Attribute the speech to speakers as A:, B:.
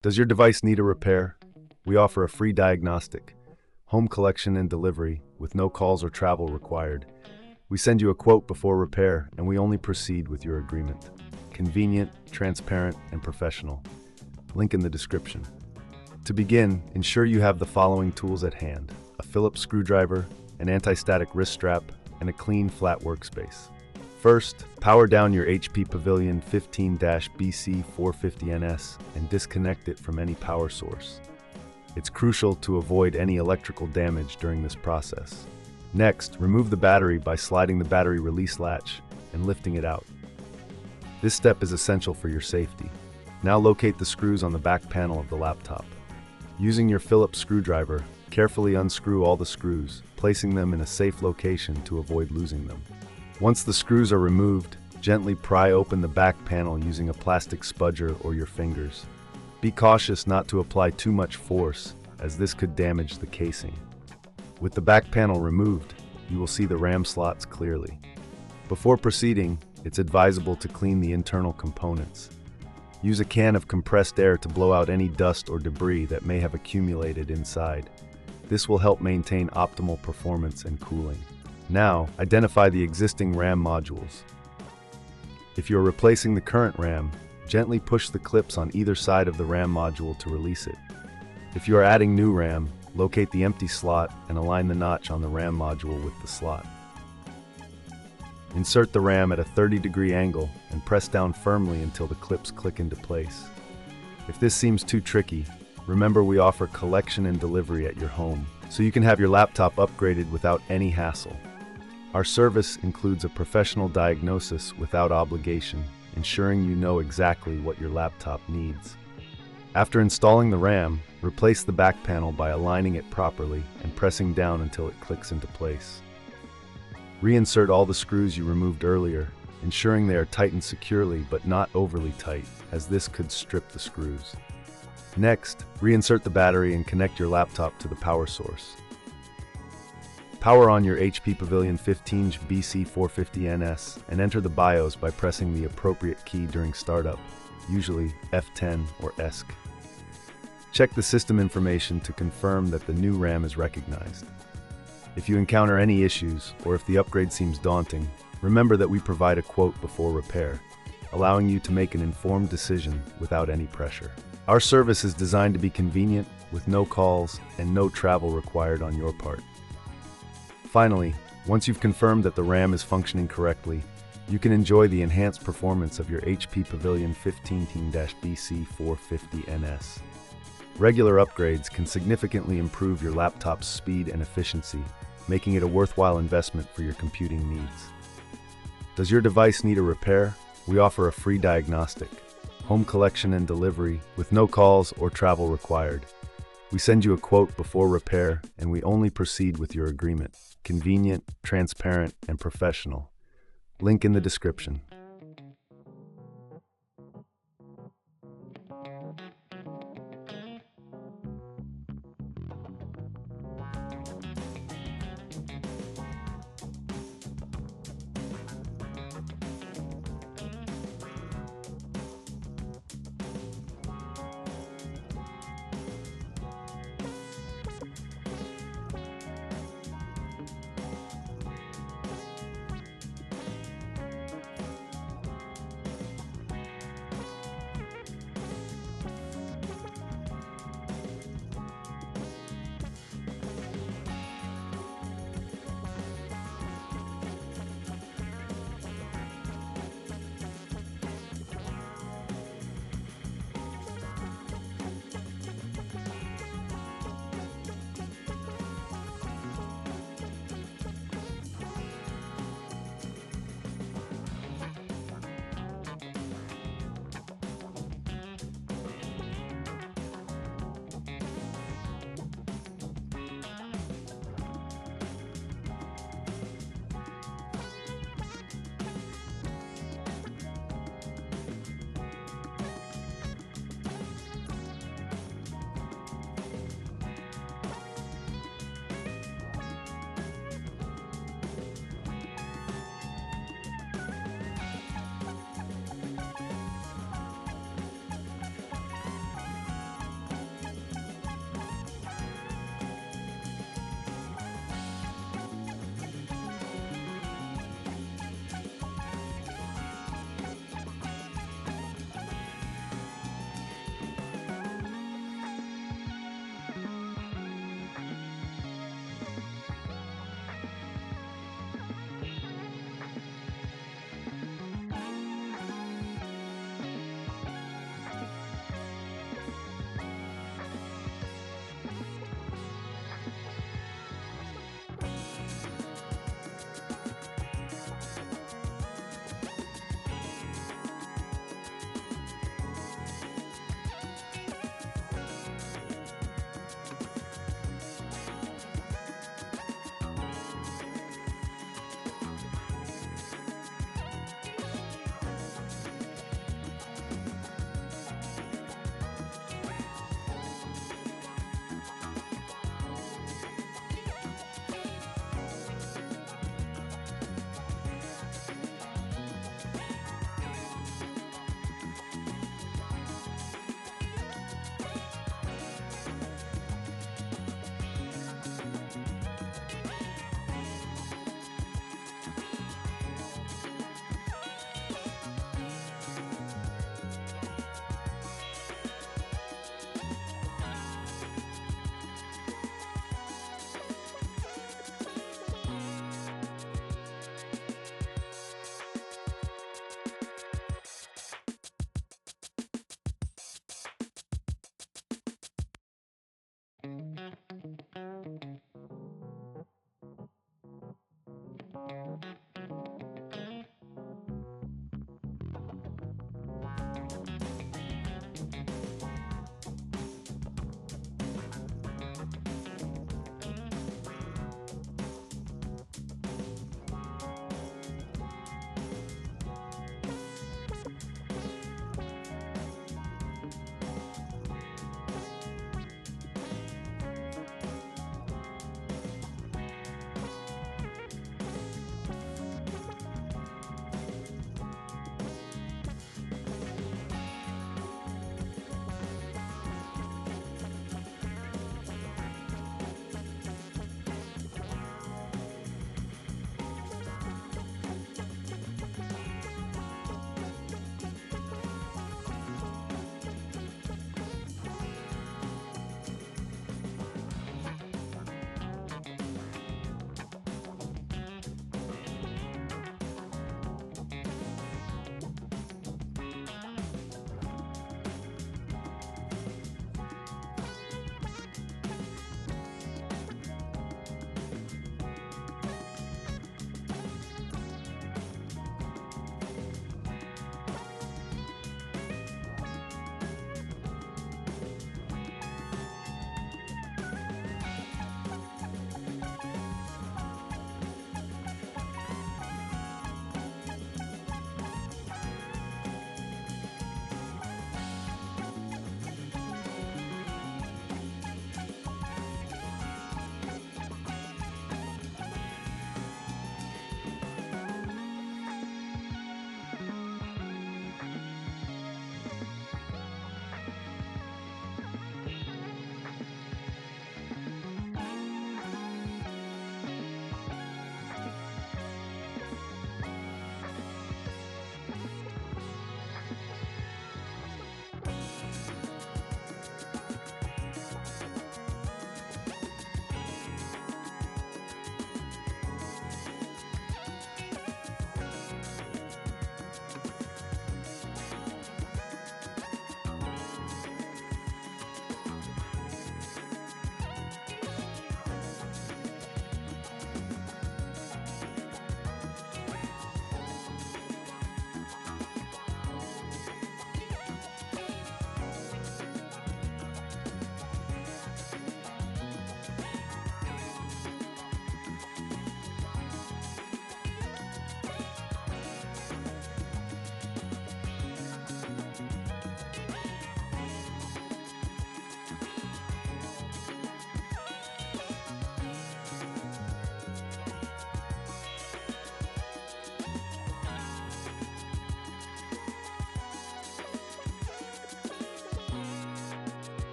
A: Does your device need a repair? We offer a free diagnostic, home collection and delivery with no calls or travel required. We send you a quote before repair, and we only proceed with your agreement. Convenient, transparent, and professional. Link in the description. To begin, ensure you have the following tools at hand: a Phillips screwdriver, an anti-static wrist strap, and a clean, flat workspace. First, power down your HP Pavilion 15-bc450ns and disconnect it from any power source. It's crucial to avoid any electrical damage during this process. Next, remove the battery by sliding the battery release latch and lifting it out. This step is essential for your safety. Now locate the screws on the back panel of the laptop. Using your Phillips screwdriver, carefully unscrew all the screws, placing them in a safe location to avoid losing them. Once the screws are removed, gently pry open the back panel using a plastic spudger or your fingers. Be cautious not to apply too much force, as this could damage the casing. With the back panel removed, you will see the RAM slots clearly. Before proceeding, it's advisable to clean the internal components. Use a can of compressed air to blow out any dust or debris that may have accumulated inside. This will help maintain optimal performance and cooling. Now, identify the existing RAM modules. If you are replacing the current RAM, gently push the clips on either side of the RAM module to release it. If you are adding new RAM, locate the empty slot and align the notch on the RAM module with the slot. Insert the RAM at a 30-degree angle and press down firmly until the clips click into place. If this seems too tricky, remember we offer collection and delivery at your home, so you can have your laptop upgraded without any hassle. Our service includes a professional diagnosis without obligation, ensuring you know exactly what your laptop needs. After installing the RAM, replace the back panel by aligning it properly and pressing down until it clicks into place. Reinsert all the screws you removed earlier, ensuring they are tightened securely but not overly tight, as this could strip the screws. Next, reinsert the battery and connect your laptop to the power source. Power on your HP Pavilion 15-bc450ns and enter the BIOS by pressing the appropriate key during startup, usually F10 or ESC. Check the system information to confirm that the new RAM is recognized. If you encounter any issues, or if the upgrade seems daunting, remember that we provide a quote before repair, allowing you to make an informed decision without any pressure. Our service is designed to be convenient, with no calls and no travel required on your part. Finally, once you've confirmed that the RAM is functioning correctly, you can enjoy the enhanced performance of your HP Pavilion 15-bc450ns. Regular upgrades can significantly improve your laptop's speed and efficiency, making it a worthwhile investment for your computing needs. Does your device need a repair? We offer a free diagnostic, home collection and delivery with no calls or travel required. We send you a quote before repair, and we only proceed with your agreement. Convenient, transparent, and professional. Link in the description.